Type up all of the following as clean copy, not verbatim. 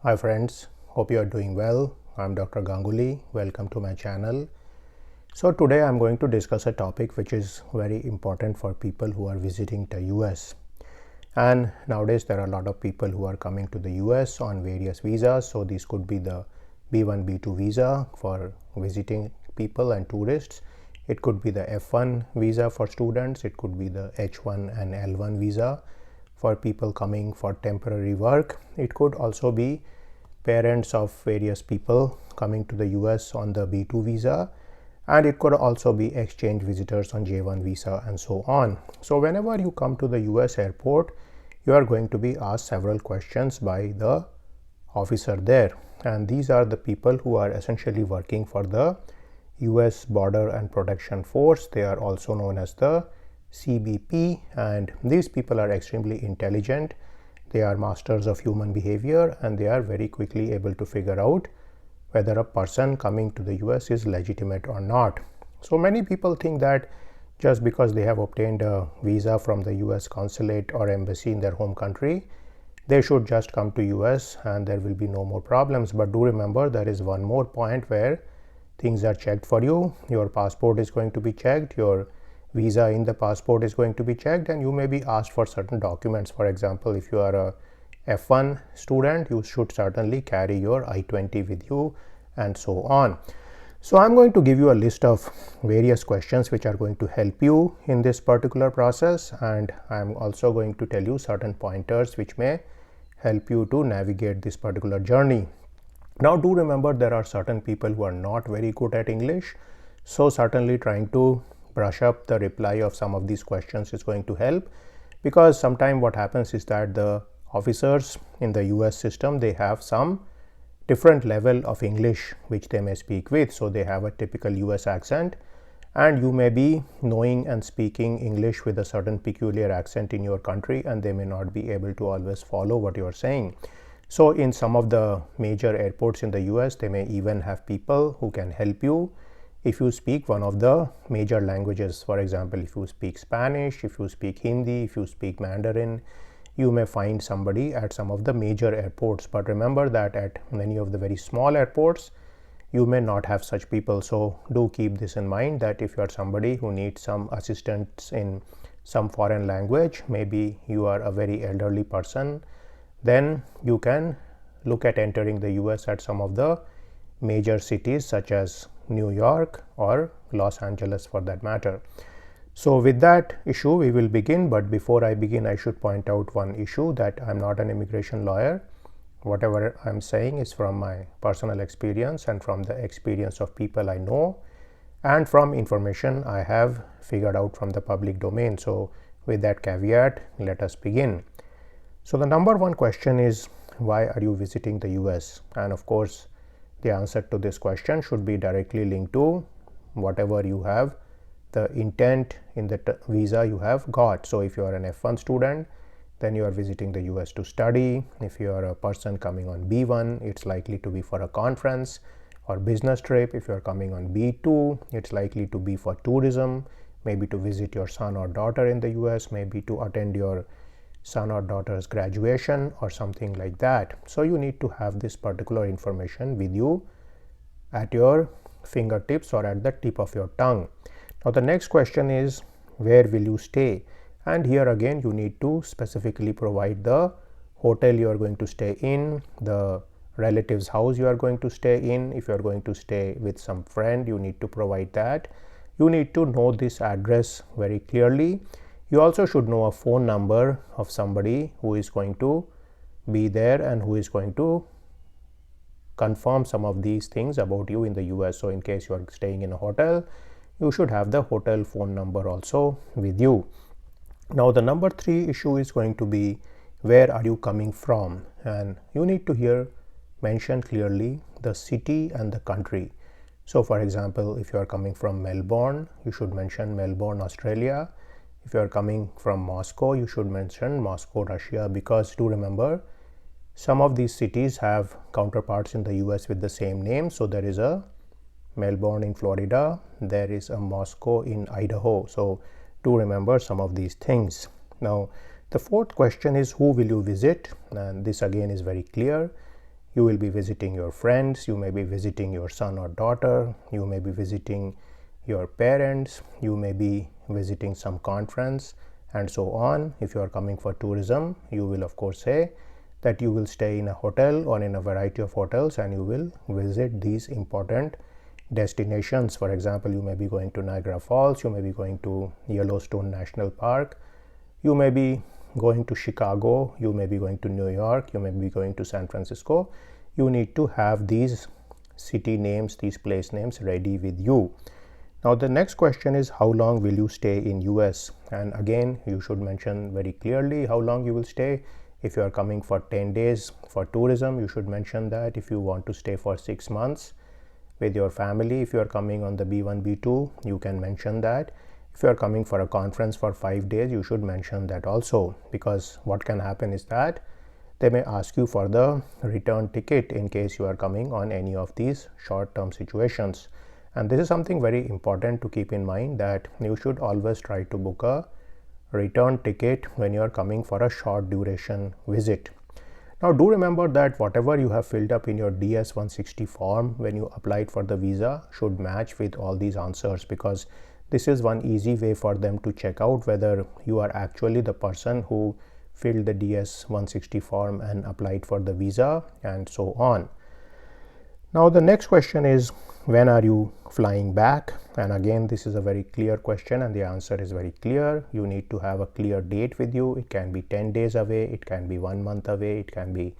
Hi friends, hope you are doing well. I'm Dr. Ganguly. Welcome to my channel. So today I'm going to discuss a topic which is very important for people who are visiting the US. And nowadays there are a lot of people who are coming to the US on various visas. So this could be the B1, B2 visa for visiting people and tourists. It could be the F1 visa for students. It could be the H1 and L1 visa for people coming for temporary work. It could also be parents of various people coming to the US on the B2 visa, and it could also be exchange visitors on J1 visa and so on. So whenever you come to the US airport, you are going to be asked several questions by the officer there, and these are the people who are essentially working for the US Border and Protection Force. They are also known as the CBP, and these people are extremely intelligent. They are masters of human behavior, and they are very quickly able to figure out whether a person coming to the US is legitimate or not. So many people think that just because they have obtained a visa from the US consulate or embassy in their home country, they should just come to US and there will be no more problems. But do remember, there is one more point where things are checked for you. Your passport is going to be checked, your visa in the passport is going to be checked, and you may be asked for certain documents. For example, if you are a F1 student, you should certainly carry your I-20 with you and so on. So I'm going to give you a list of various questions which are going to help you in this particular process, and I'm also going to tell you certain pointers which may help you to navigate this particular journey. Now do remember, there are certain people who are not very good at English, so certainly trying to brush up the reply of some of these questions is going to help, because sometimes what happens is that the officers in the US system, they have some different level of English which they may speak with. So they have a typical US accent, and you may be knowing and speaking English with a certain peculiar accent in your country, and they may not be able to always follow what you are saying. So in some of the major airports in the US, they may even have people who can help you if you speak one of the major languages. For example, if you speak Spanish, if you speak Hindi, if you speak Mandarin, you may find somebody at some of the major airports. But remember that at many of the very small airports, you may not have such people. So do keep this in mind, that if you are somebody who needs some assistance in some foreign language, maybe you are a very elderly person, then you can look at entering the US at some of the major cities such as New York or Los Angeles for that matter. So with that issue we will begin, but before I begin, I should point out one issue, that I'm not an immigration lawyer. Whatever I'm saying is from my personal experience and from the experience of people I know, and from information I have figured out from the public domain. So with that caveat, let us begin. So the number one question is, why are you visiting the US? And of course, the answer to this question should be directly linked to whatever you have, the intent in the visa you have got. So if you are an F1 student, then you are visiting the US to study. If you are a person coming on B1, it's likely to be for a conference or business trip. If you are coming on B2, it's likely to be for tourism, maybe to visit your son or daughter in the US, maybe to attend your son or daughter's graduation or something like that. So you need to have this particular information with you at your fingertips or at the tip of your tongue. Now the next question is, where will you stay? And here again you need to specifically provide the hotel you are going to stay in, the relative's house you are going to stay in. If you are going to stay with some friend, you need to provide that. You need to know this address very clearly. You also should know a phone number of somebody who is going to be there and who is going to confirm some of these things about you in the US. So in case you are staying in a hotel, you should have the hotel phone number also with you. Now the number 3 issue is going to be, where are you coming from? And you need to here mention clearly the city and the country. So for example, if you are coming from Melbourne, you should mention Melbourne, Australia. If you are coming from Moscow, you should mention Moscow, Russia, because do remember, some of these cities have counterparts in the US with the same name. So there is a Melbourne in Florida, there is a Moscow in Idaho. So do remember some of these things. Now the fourth question is, who will you visit? And this again is very clear. You will be visiting your friends, you may be visiting your son or daughter, you may be visiting your parents, you may be visiting some conference, and so on. If you are coming for tourism, you will of course say that you will stay in a hotel or in a variety of hotels and you will visit these important destinations. For example, you may be going to Niagara Falls, you may be going to Yellowstone National Park, you may be going to Chicago, you may be going to New York, you may be going to San Francisco. You need to have these city names, these place names ready with you. Now the next question is, how long will you stay in US? And again, you should mention very clearly how long you will stay. If you are coming for 10 days for tourism, you should mention that. If you want to stay for 6 months with your family, if you are coming on the B1, B2, you can mention that. If you are coming for a conference for 5 days, you should mention that also, because what can happen is that they may ask you for the return ticket in case you are coming on any of these short-term situations. And this is something very important to keep in mind, that you should always try to book a return ticket when you are coming for a short duration visit. Now do remember that whatever you have filled up in your DS-160 form when you applied for the visa should match with all these answers, because this is one easy way for them to check out whether you are actually the person who filled the DS-160 form and applied for the visa, and so on. Now the next question is, when are you flying back? And again, this is a very clear question and the answer is very clear. You need to have a clear date with you. It can be 10 days away, it can be 1 month away, it can be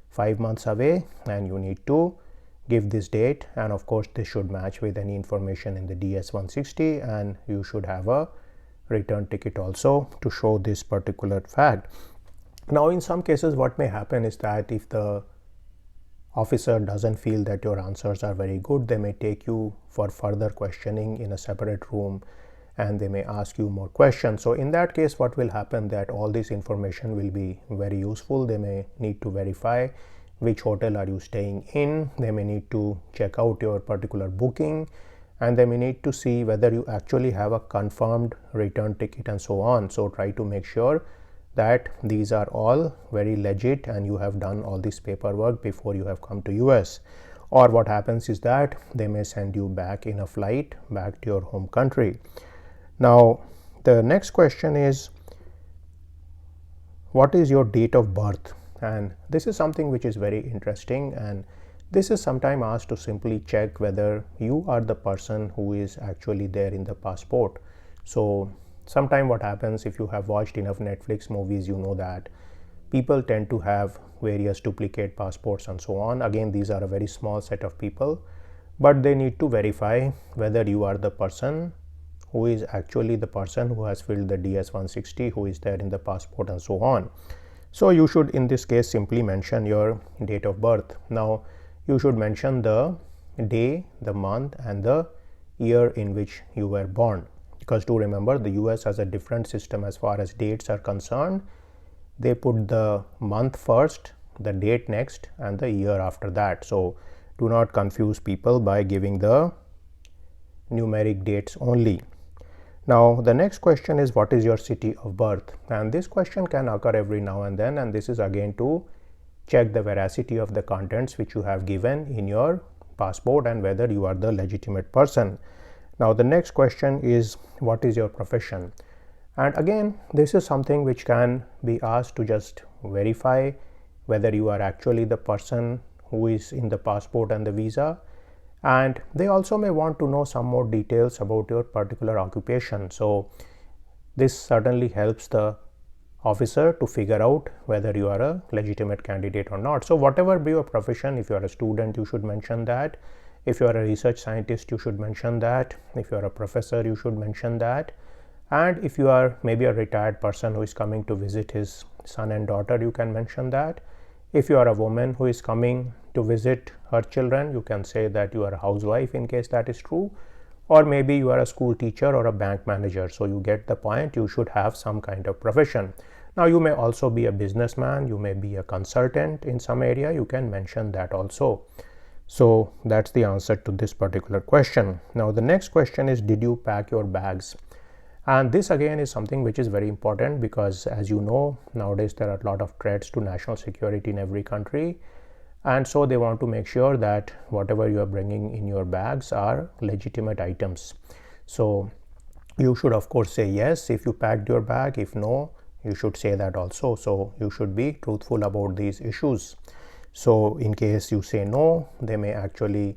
5 months away, and you need to give this date. And of course this should match with any information in the DS-160, and you should have a return ticket also to show this particular fact. Now in some cases what may happen is that if the officer doesn't feel that your answers are very good, they may take you for further questioning in a separate room and they may ask you more questions. So in that case, what will happen, that all this information will be very useful. They may need to verify which hotel are you staying in, they may need to check out your particular booking, and they may need to see whether you actually have a confirmed return ticket and so on. So try to make sure that these are all very legit and you have done all this paperwork before you have come to US. Or what happens is that they may send you back in a flight back to your home country. Now the next question is, what is your date of birth? And this is something which is very interesting, and this is sometimes asked to simply check whether you are the person who is actually there in the passport. So sometime what happens, if you have watched enough Netflix movies, you know that people tend to have various duplicate passports and so on. Again, these are a very small set of people, but they need to verify whether you are the person who is actually the person who has filled the DS-160, who is there in the passport and so on. So you should in this case simply mention your date of birth. Now you should mention the day, the month, and the year in which you were born, because do remember the US has a different system as far as dates are concerned. They put the month first, the date next, and the year after that. So do not confuse people by giving the numeric dates only. Now the next question is, what is your city of birth? And this question can occur every now and then, and this is again to check the veracity of the contents which you have given in your passport and whether you are the legitimate person. Now the next question is, what is your profession? And again, this is something which can be asked to just verify whether you are actually the person who is in the passport and the visa. And they also may want to know some more details about your particular occupation. So this certainly helps the officer to figure out whether you are a legitimate candidate or not. So whatever be your profession, if you are a student, you should mention that. If you are a research scientist, you should mention that. If you are a professor, you should mention that. And if you are maybe a retired person who is coming to visit his son and daughter, you can mention that. If you are a woman who is coming to visit her children, you can say that you are a housewife in case that is true. Or maybe you are a school teacher or a bank manager. So you get the point, you should have some kind of profession. Now you may also be a businessman, you may be a consultant in some area, you can mention that also. So that's the answer to this particular question. Now the next question is, did you pack your bags? And this again is something which is very important, because as you know, nowadays there are a lot of threats to national security in every country, and so they want to make sure that whatever you are bringing in your bags are legitimate items. So you should of course say yes if you packed your bag. If no, you should say that also. So you should be truthful about these issues. So in case you say no, they may actually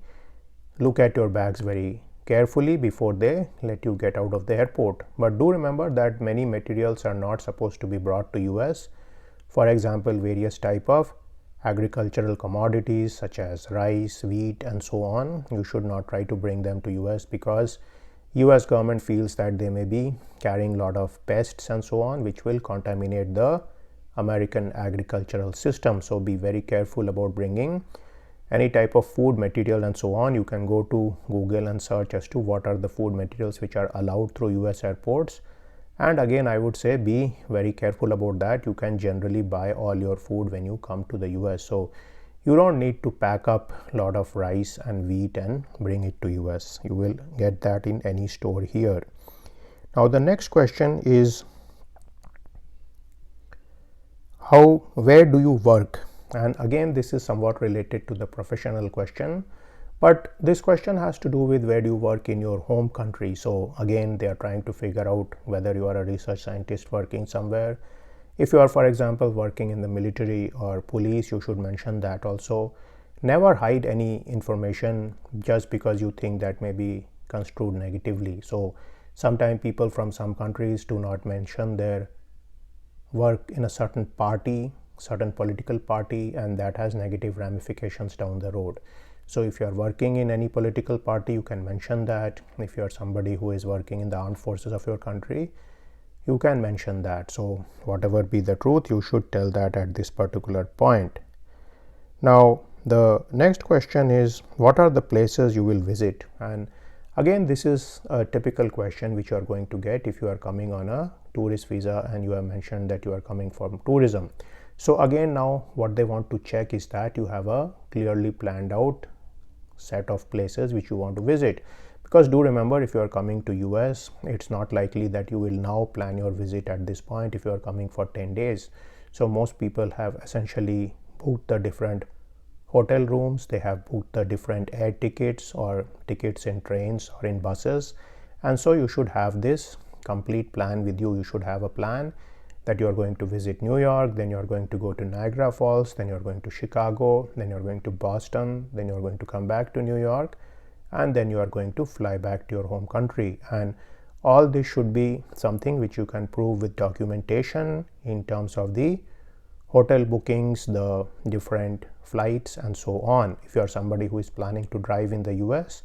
look at your bags very carefully before they let you get out of the airport. But do remember that many materials are not supposed to be brought to US. For example, various type of agricultural commodities such as rice, wheat, and so on, you should not try to bring them to US, because US government feels that they may be carrying a lot of pests and so on, which will contaminate the American agricultural system. So be very careful about bringing any type of food material and so on. You can go to Google and search as to what are the food materials which are allowed through US airports. And again, I would say be very careful about that. You can generally buy all your food when you come to the US. So you don't need to pack up a lot of rice and wheat and bring it to US. You will get that in any store here. Now the next question is, where do you work? And again, this is somewhat related to the professional question, but this question has to do with where do you work in your home country. So again, they are trying to figure out whether you are a research scientist working somewhere. If you are, for example, working in the military or police, you should mention that also. Never hide any information just because you think that may be construed negatively. So sometimes people from some countries do not mention their work in a certain party, certain political party, and that has negative ramifications down the road. So if you are working in any political party, you can mention that. If you are somebody who is working in the armed forces of your country, you can mention that. So whatever be the truth, you should tell that at this particular point. Now the next question is, what are the places you will visit? And again, this is a typical question which you are going to get if you are coming on a tourist visa and you have mentioned that you are coming from tourism. So again, now what they want to check is that you have a clearly planned out set of places which you want to visit. Because do remember, if you are coming to US, it's not likely that you will now plan your visit at this point if you are coming for 10 days. So most people have essentially booked the different hotel rooms, they have booked the different air tickets or tickets in trains or in buses. And so you should have this complete plan with you. You should have a plan that you are going to visit New York, then you are going to go to Niagara Falls, then you are going to Chicago, then you are going to Boston, then you are going to come back to New York, and then you are going to fly back to your home country. And all this should be something which you can prove with documentation in terms of the hotel bookings, the different flights, and so on. If you are somebody who is planning to drive in the US,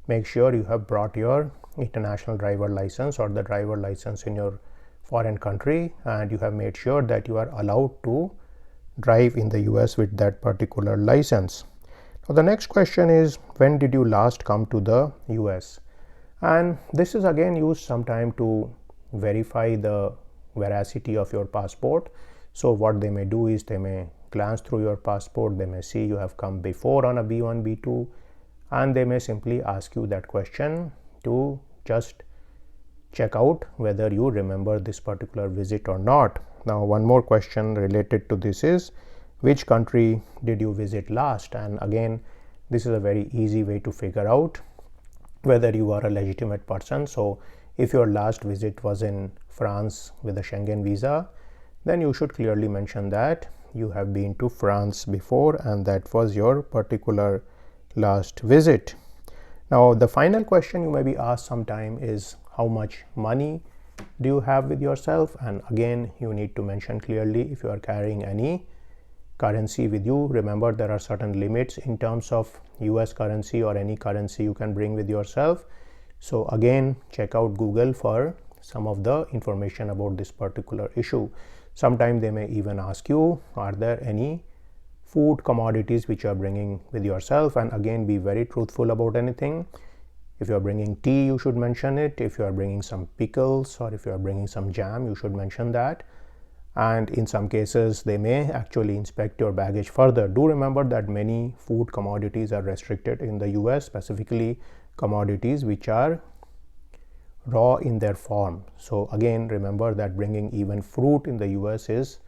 make sure you have brought your international driver license or the driver license in your foreign country, and you have made sure that you are allowed to drive in the US with that particular license. Now the next question is, when did you last come to the US? And this is again used sometime to verify the veracity of your passport. So what they may do is they may glance through your passport, they may see you have come before on a B1, B2, and they may simply ask you that question to just check out whether you remember this particular visit or not. Now one more question related to this is, which country did you visit last? And again, this is a very easy way to figure out whether you are a legitimate person. So if your last visit was in France with a Schengen visa, then you should clearly mention that you have been to France before and that was your particular last visit. Now the final question you may be asked sometime is, how much money do you have with yourself? And again, you need to mention clearly if you are carrying any currency with you. Remember, there are certain limits in terms of US currency or any currency you can bring with yourself. So again, check out Google for some of the information about this particular issue. Sometimes they may even ask you, are there any food commodities which you are bringing with yourself? And again, be very truthful about anything. If you are bringing tea, you should mention it. If you are bringing some pickles or if you are bringing some jam, you should mention that. And in some cases, they may actually inspect your baggage further. Do remember that many food commodities are restricted in the US, specifically commodities which are raw in their form. So again, remember that bringing even fruit in the US is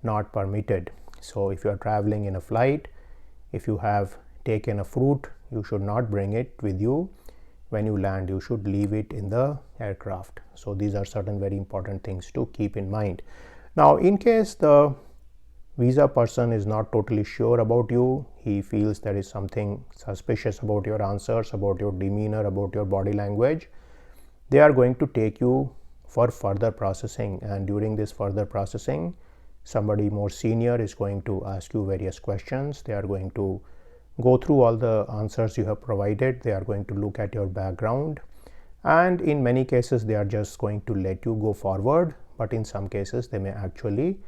not permitted. So if you are traveling in a flight, If you have taken a fruit, you should not bring it with you when you land. You should leave it in the aircraft. So these are certain very important things to keep in mind. Now, in case the visa person is not totally sure about you, he feels there is something suspicious about your answers, about your demeanor, about your body language, they are going to take you for further processing, and during this further processing, somebody more senior is going to ask you various questions. They are going to go through all the answers you have provided. They are going to look at your background, and in many cases they are just going to let you go forward, but in some cases they may actually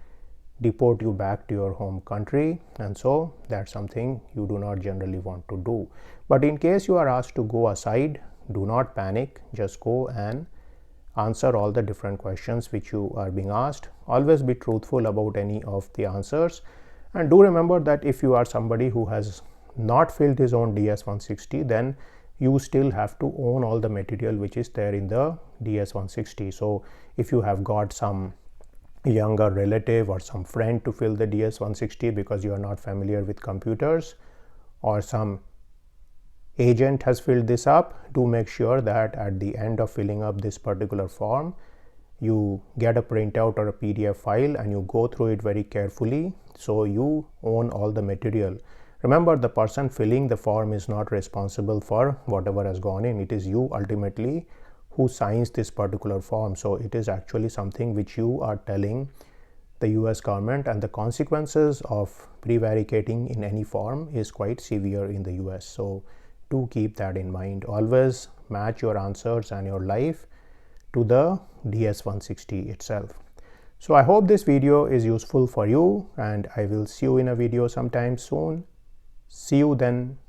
deport you back to your home country, and so that's something you do not generally want to do. But in case you are asked to go aside, do not panic. Just go and answer all the different questions which you are being asked. Always be truthful about any of the answers, and do remember that if you are somebody who has not filled his own DS-160, then you still have to own all the material which is there in the DS-160. So if you have got some younger relative or some friend to fill the DS-160 because you are not familiar with computers, or some agent has filled this up, do make sure that at the end of filling up this particular form, you get a printout or a PDF file and you go through it very carefully, so you own all the material. Remember, the person filling the form is not responsible for whatever has gone in. It is you ultimately who signs this particular form. So it is actually something which you are telling the US government, and the consequences of prevaricating in any form is quite severe in the US. So do keep that in mind. Always match your answers and your life to the DS-160 itself. So I hope this video is useful for you, and I will see you in a video sometime soon. See you then.